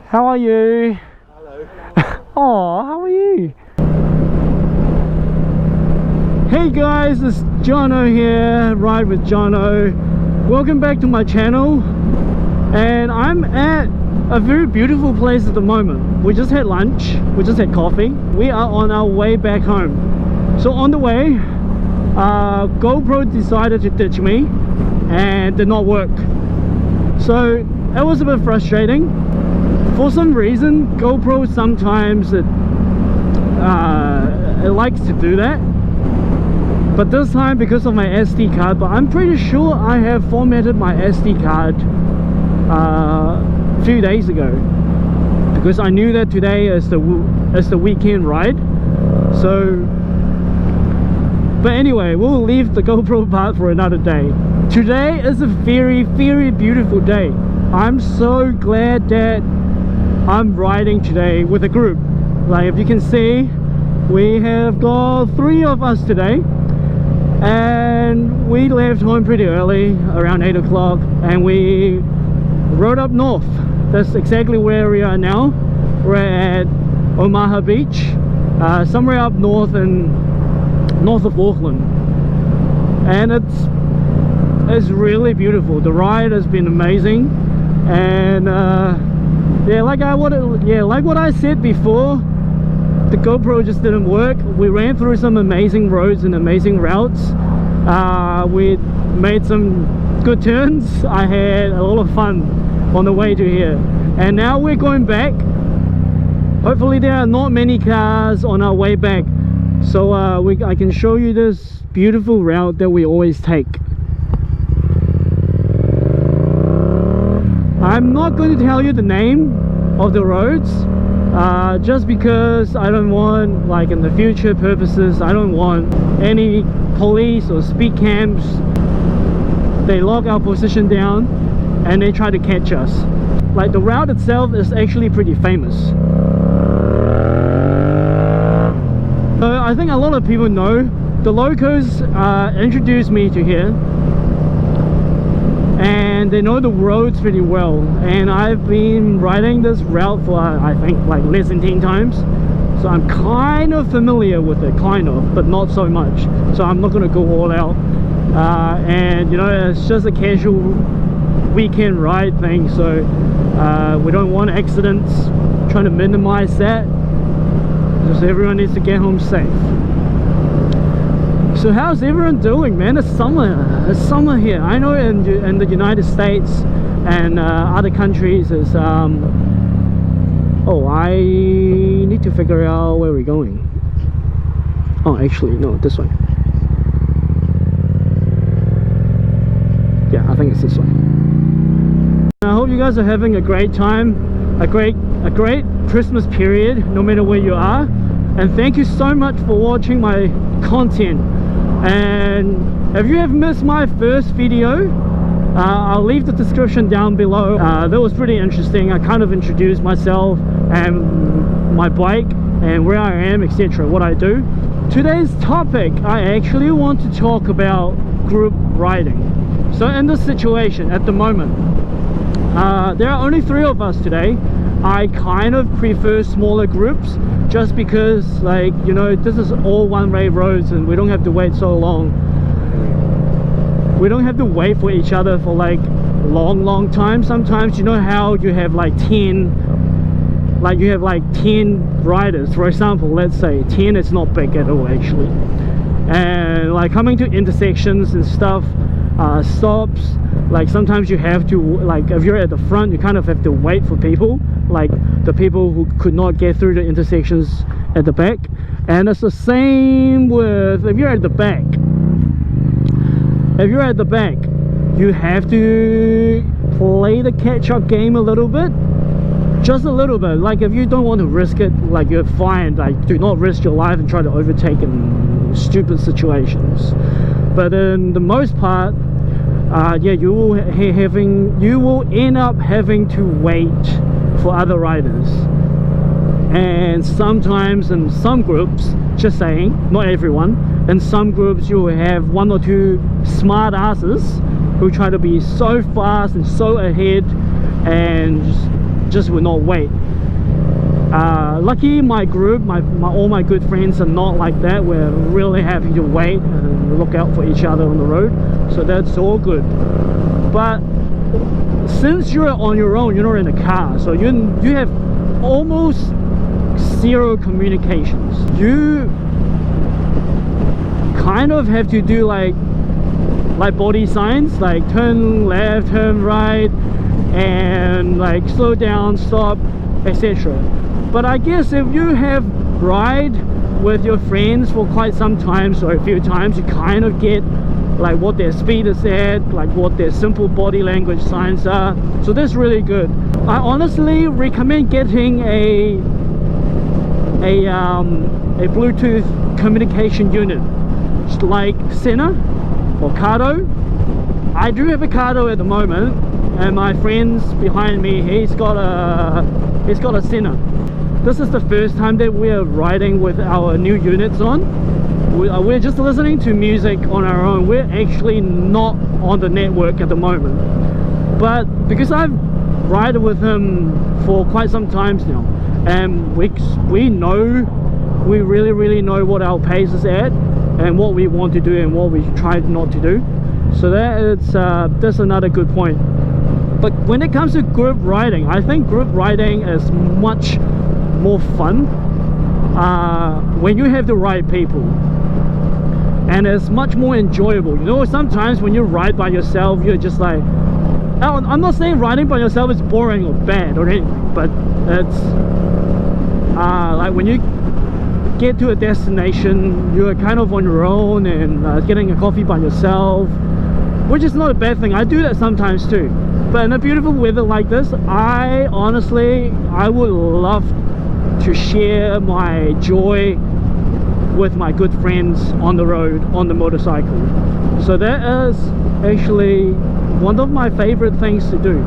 How are you? Hello. Oh, how are you? Hey guys, it's Jono here, Ride with Jono. Welcome back to my channel. And I'm at a very beautiful place at the moment. We just had lunch, we just had coffee. We are on our way back home. So on the way, GoPro decided to ditch me and did not work. So it was a bit frustrating. For some reason, GoPro sometimes it likes to do that. But this time because of my SD card, but I'm pretty sure I have formatted my SD card a few days ago, because I knew that today is the weekend ride. So, but anyway, we'll leave the GoPro part for another day. Today is a very, very beautiful day. I'm so glad that I'm riding today with a group. Like if you can see, we have got 3 of us today, and we left home pretty early, around 8 o'clock, and we rode up north. That's exactly where we are now. We're at Omaha Beach, somewhere up north north of Auckland, and it's really beautiful. The ride has been amazing, and yeah, like what I said before, the GoPro just didn't work. We ran through some amazing roads and amazing routes. We made some good turns. I had a lot of fun on the way to here, and now we're going back. Hopefully there are not many cars on our way back, so I can show you this beautiful route that we always take. I'm not going to tell you the name of the roads, just because I don't want, like in the future purposes, I don't want any police or speed camps. They lock our position down and they try to catch us. Like the route itself is actually pretty famous. So I think a lot of people know. The locals introduced me to here, and they know the roads pretty well, and I've been riding this route for I think like less than 10 times, so I'm kind of familiar with it, but not so much. So I'm not going to go all out, and you know, it's just a casual weekend ride thing, so we don't want accidents, trying to minimize that, just everyone needs to get home safe. So how's everyone doing, man? It's summer here. I know in the United States and other countries is oh, I need to figure out where we're going. Oh, actually no, this way. Yeah, I think it's this way. I hope you guys are having a great time, a great Christmas period, no matter where you are. And thank you so much for watching my content. And if you have missed my first video, I'll leave the description down below. That was pretty interesting. I kind of introduced myself and my bike and where I am, etc., what I do. Today's topic, I actually want to talk about group riding. So in this situation at the moment, there are only 3 of us today. I kind of prefer smaller groups, just because, like, you know, this is all one-way roads and we don't have to wait so long. We don't have to wait for each other for like long time. Sometimes, you know how you have like 10 riders, for example. Let's say 10 is not big at all actually, and like coming to intersections and stuff, stops, like sometimes you have to, like if you're at the front, you kind of have to wait for people, like the people who could not get through the intersections at the back. And it's the same with if you're at the back. If you're at the back, you have to play the catch-up game a little bit, just a little bit. Like if you don't want to risk it, like you're fine, like do not risk your life and try to overtake in stupid situations. But in the most part, yeah, you will end up having to wait for other riders. And sometimes in some groups, just saying, not everyone, in some groups you will have 1 or 2 smart asses who try to be so fast and so ahead and just will not wait. Lucky my group, all my good friends are not like that. We're really happy to wait and look out for each other on the road, so that's all good. But since you're on your own, you're not in a car, so you have almost zero communications. You kind of have to do like body signs, like turn left, turn right, and like slow down, stop, etc. But I guess if you have ride with your friends for quite some time, so a few times, you kind of get like what their speed is at, like what their simple body language signs are. So that's really good. I honestly recommend getting a Bluetooth communication unit like Sena or Cardo. I do have a Cardo at the moment, and my friend's behind me, he's got a Sena. This is the first time that we're riding with our new units on. We're just listening to music on our own. We're actually not on the network at the moment, but because I've ridden with him for quite some times now, and we really know what our pace is at and what we want to do and what we try not to do. So that's another good point. But when it comes to group riding, I think group riding is much more fun when you have the right people, and it's much more enjoyable. You know, sometimes when you ride by yourself, you're just like, I'm not saying riding by yourself is boring or bad or anything, but it's like when you get to a destination, you're kind of on your own and getting a coffee by yourself, which is not a bad thing. I do that sometimes too. But in a beautiful weather like this, I would love to share my joy with my good friends on the road, on the motorcycle. So that is actually one of my favorite things to do.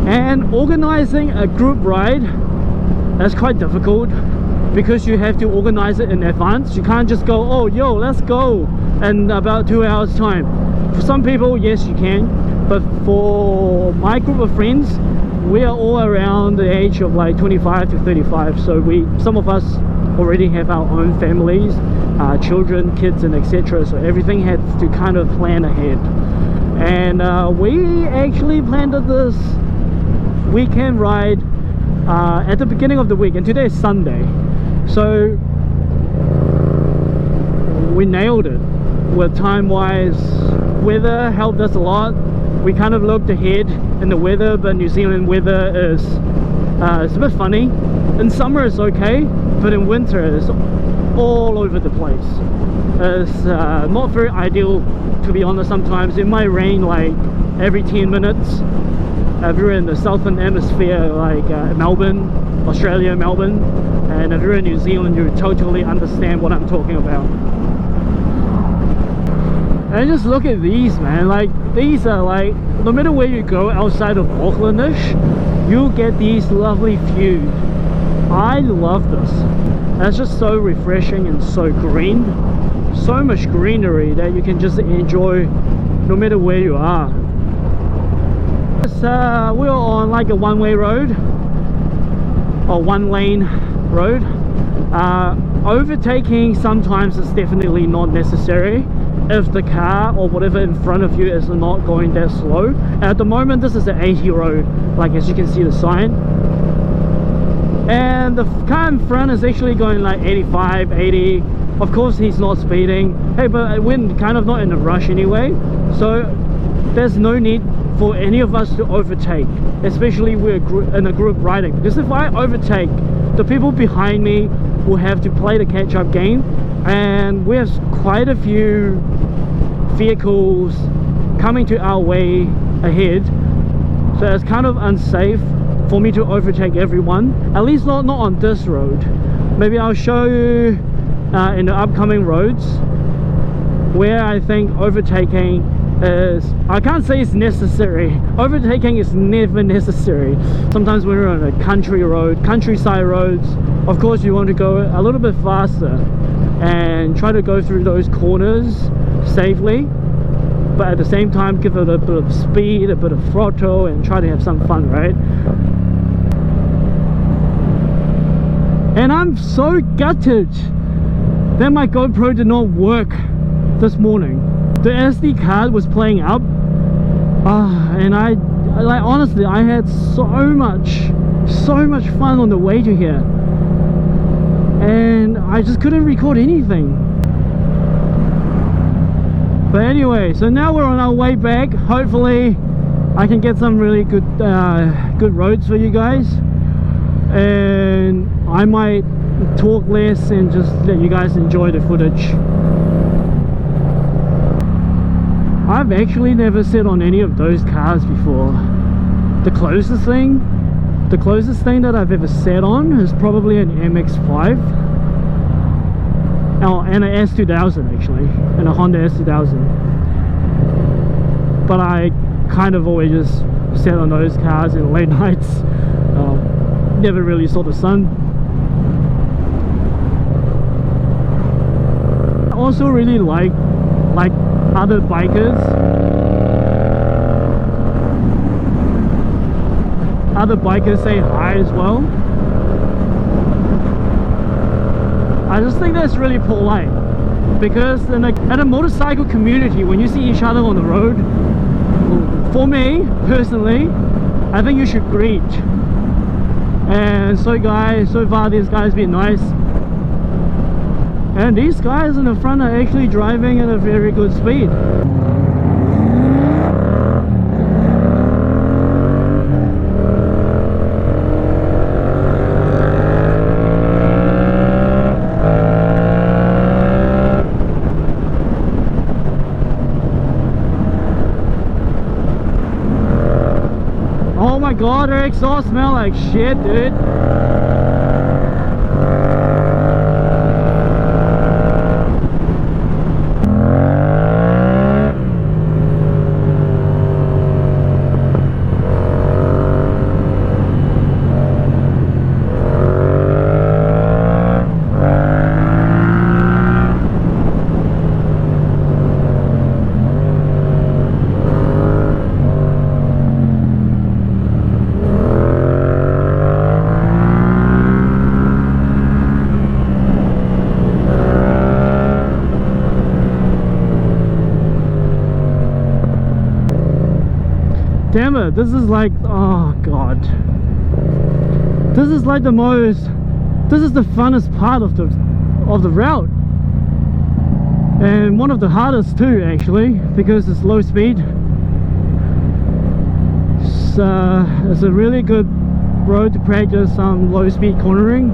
And organizing a group ride is quite difficult because you have to organize it in advance. You can't just go, oh yo, let's go in about 2 hours time. For some people, yes you can, but for my group of friends, we are all around the age of like 25 to 35, so some of us already have our own families, children, kids, and etc. So everything had to kind of plan ahead. And we actually planned this weekend ride at the beginning of the week, and today is Sunday, so we nailed it with time-wise. Weather helped us a lot. We kind of looked ahead in the weather, but New Zealand weather is it's a bit funny. In summer it's okay, but in winter it's all over the place. It's not very ideal, to be honest. Sometimes it might rain like every 10 minutes. If you're in the southern hemisphere, like Melbourne, Australia, Melbourne, and if you're in New Zealand, you totally understand what I'm talking about. And just look at these, man. Like, these are like, no matter where you go outside of Auckland-ish, you get these lovely views. I love this. It's just so refreshing and so green. So much greenery that you can just enjoy no matter where you are. We're on like a one-way road, or one-lane road. Overtaking sometimes is definitely not necessary if the car or whatever in front of you is not going that slow. At the moment this is an 80 road, like as you can see the sign, and the car in front is actually going like 85, 80. Of course he's not speeding. Hey, but we're kind of not in a rush anyway, so there's no need for any of us to overtake, especially we're in a group riding, because if I overtake, the people behind me will have to play the catch-up game, and we have quite a few vehicles coming to our way ahead, so it's kind of unsafe for me to overtake everyone, at least not on this road. Maybe I'll show you in the upcoming roads where I think overtaking is, I can't say it's necessary. Overtaking is never necessary. Sometimes when we're on a country road, countryside roads, of course you want to go a little bit faster and try to go through those corners safely. but at the same time give it a bit of speed, a bit of throttle, and try to have some fun, right? And I'm so gutted that my GoPro did not work this morning. The SD card was playing up, and I like, honestly, I had so much fun on the way to here, and I just couldn't record anything. But anyway, so now we're on our way back. Hopefully I can get some really good roads for you guys, and I might talk less and just let you guys enjoy the footage. I've actually never sat on any of those cars before. The closest thing that I've ever sat on is probably an MX-5. Oh, and an S2000 actually, and a Honda S2000. But I kind of always just sat on those cars in late nights. Never really saw the sun. I also really like other bikers say hi as well. I just think that's really polite, because in a motorcycle community, when you see each other on the road, for me personally, I think you should greet. And so far these guys been nice, and these guys in the front are actually driving at a very good speed. Oh my god, their exhaust smell like shit, dude. Damn it, this is like, oh god, this is like the funnest part of the route, and one of the hardest too actually, because it's low speed. So it's a really good road to practice some low speed cornering.